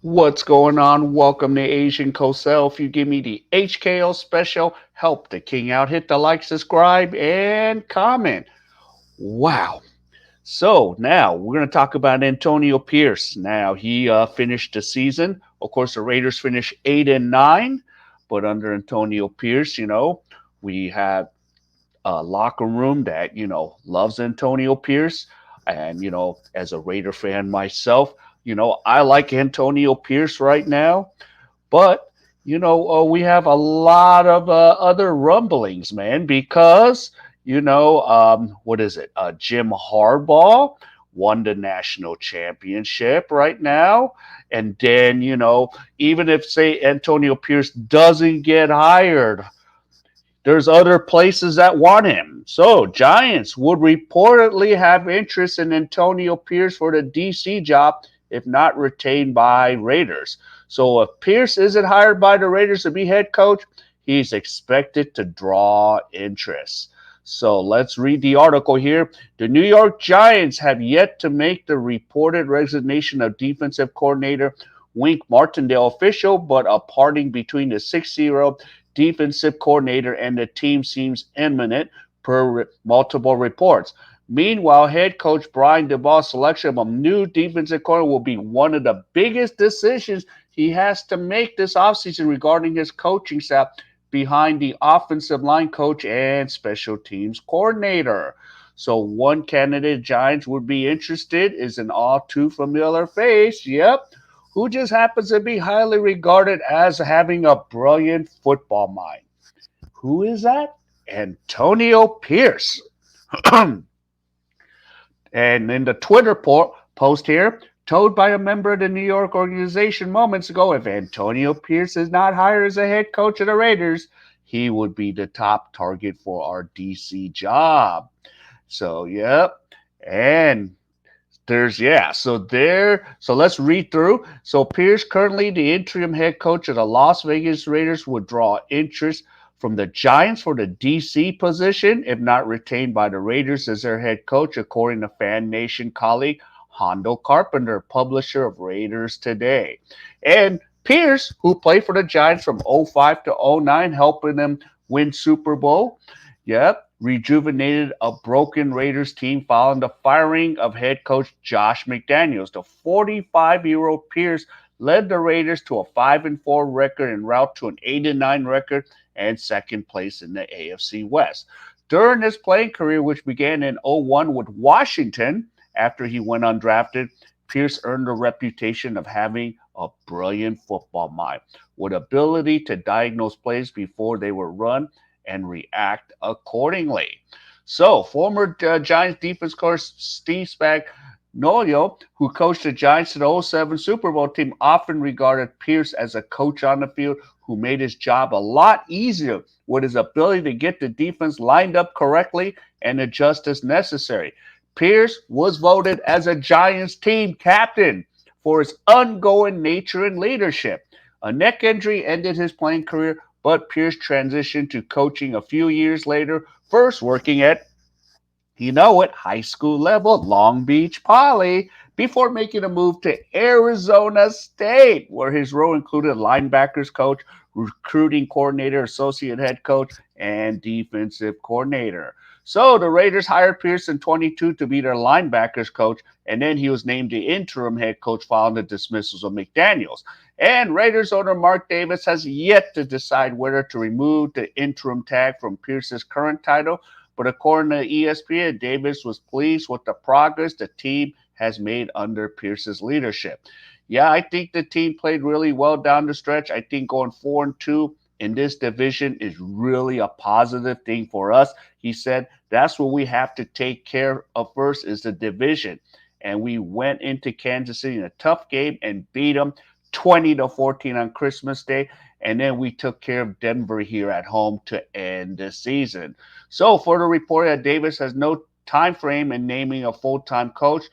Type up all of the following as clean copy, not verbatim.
What's going on? Welcome to Asian Cosell. If you give me the HKO special, help the king out. Hit the like, subscribe, and comment. Wow. So now we're going to talk about Antonio Pierce. Now he finished the season. Of course, the Raiders finished 8-9, but under Antonio Pierce, we have a locker room that loves Antonio Pierce, and as a Raider fan myself, I like Antonio Pierce right now, but we have a lot of other rumblings, man, because what is it? Jim Harbaugh won the national championship right now, and then even if say Antonio Pierce doesn't get hired, there's other places that want him. So Giants would reportedly have interest in Antonio Pierce for the DC job if not retained by Raiders. So if Pierce isn't hired by the Raiders to be head coach, he's expected to draw interest. So let's read the article here. The New York Giants have yet to make the reported resignation of defensive coordinator Wink Martindale official, but a parting between the 6-0 defensive coordinator and the team seems imminent per multiple reports. Meanwhile, head coach Brian Daboll's selection of a new defensive coordinator will be one of the biggest decisions he has to make this offseason regarding his coaching staff behind the offensive line coach and special teams coordinator. So one candidate Giants would be interested is an all too familiar face. Yep, who just happens to be highly regarded as having a brilliant football mind. Who is that? Antonio Pierce. And in the Twitter post here, told by a member of the New York organization moments ago, if Antonio Pierce is not hired as a head coach of the Raiders, he would be the top target for our DC job. So, yep. And so let's read through. So Pierce, currently the interim head coach of the Las Vegas Raiders, would draw interest from the Giants for the DC position if not retained by the Raiders as their head coach, according to Fan Nation colleague Hondo Carpenter, publisher of Raiders Today. And Pierce, who played for the Giants from '05 to '09, helping them win Super Bowl, yep, rejuvenated a broken Raiders team following the firing of head coach Josh McDaniels. The 45-year-old Pierce led the Raiders to a 5-4 record en route to an 8-9 record and second place in the AFC West. During his playing career, which began in '01 with Washington after he went undrafted, Pierce earned a reputation of having a brilliant football mind with ability to diagnose plays before they were run and react accordingly. So, former Giants defense coach Steve Spagnuolo, who coached the Giants to the '07 Super Bowl team, often regarded Pierce as a coach on the field who made his job a lot easier with his ability to get the defense lined up correctly and adjust as necessary. Pierce was voted as a Giants team captain for his ongoing nature and leadership. A neck injury ended his playing career, but Pierce transitioned to coaching a few years later, first working at high school level, Long Beach Poly, before making a move to Arizona State, where his role included linebackers coach, recruiting coordinator, associate head coach, and defensive coordinator. So the Raiders hired Pierce in '22 to be their linebackers coach, and then he was named the interim head coach following the dismissals of McDaniels. And Raiders owner Mark Davis has yet to decide whether to remove the interim tag from Pierce's current title, but according to ESPN, Davis was pleased with the progress the team has made under Pierce's leadership. Yeah, I think the team played really well down the stretch. I think going 4-2 in this division is really a positive thing for us. He said that's what we have to take care of first is the division. And we went into Kansas City in a tough game and beat them 20-14 on Christmas Day. And then we took care of Denver here at home to end the season. So for the report that Davis has no time frame in naming a full-time coach,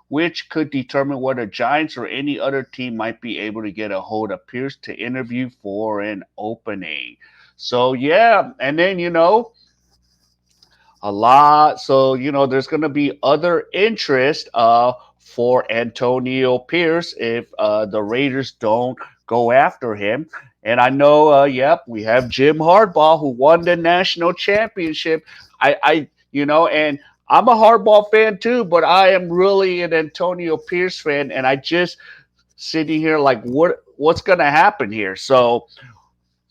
which could determine whether Giants or any other team might be able to get a hold of Pierce to interview for an opening. So yeah, and then a lot. So there's going to be other interest for Antonio Pierce if the Raiders don't go after him. And I know, yep, we have Jim Harbaugh who won the national championship. And I'm a Harbaugh fan too, but I am really an Antonio Pierce fan, and I just sitting here like, what's going to happen here? So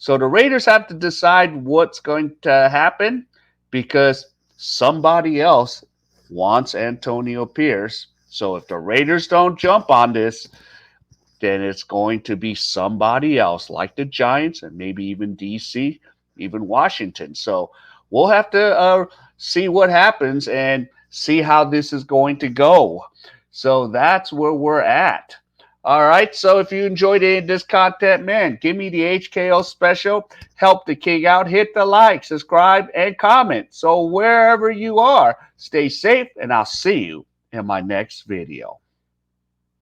the Raiders have to decide what's going to happen because somebody else wants Antonio Pierce. So if the Raiders don't jump on this, then it's going to be somebody else, like the Giants and maybe even DC, even Washington. So we'll have to see what happens and see how this is going to go. So that's where we're at. All right. So if you enjoyed any of this content, man, give me the HKO special. Help the king out. Hit the like, subscribe, and comment. So wherever you are, stay safe, and I'll see you in my next video.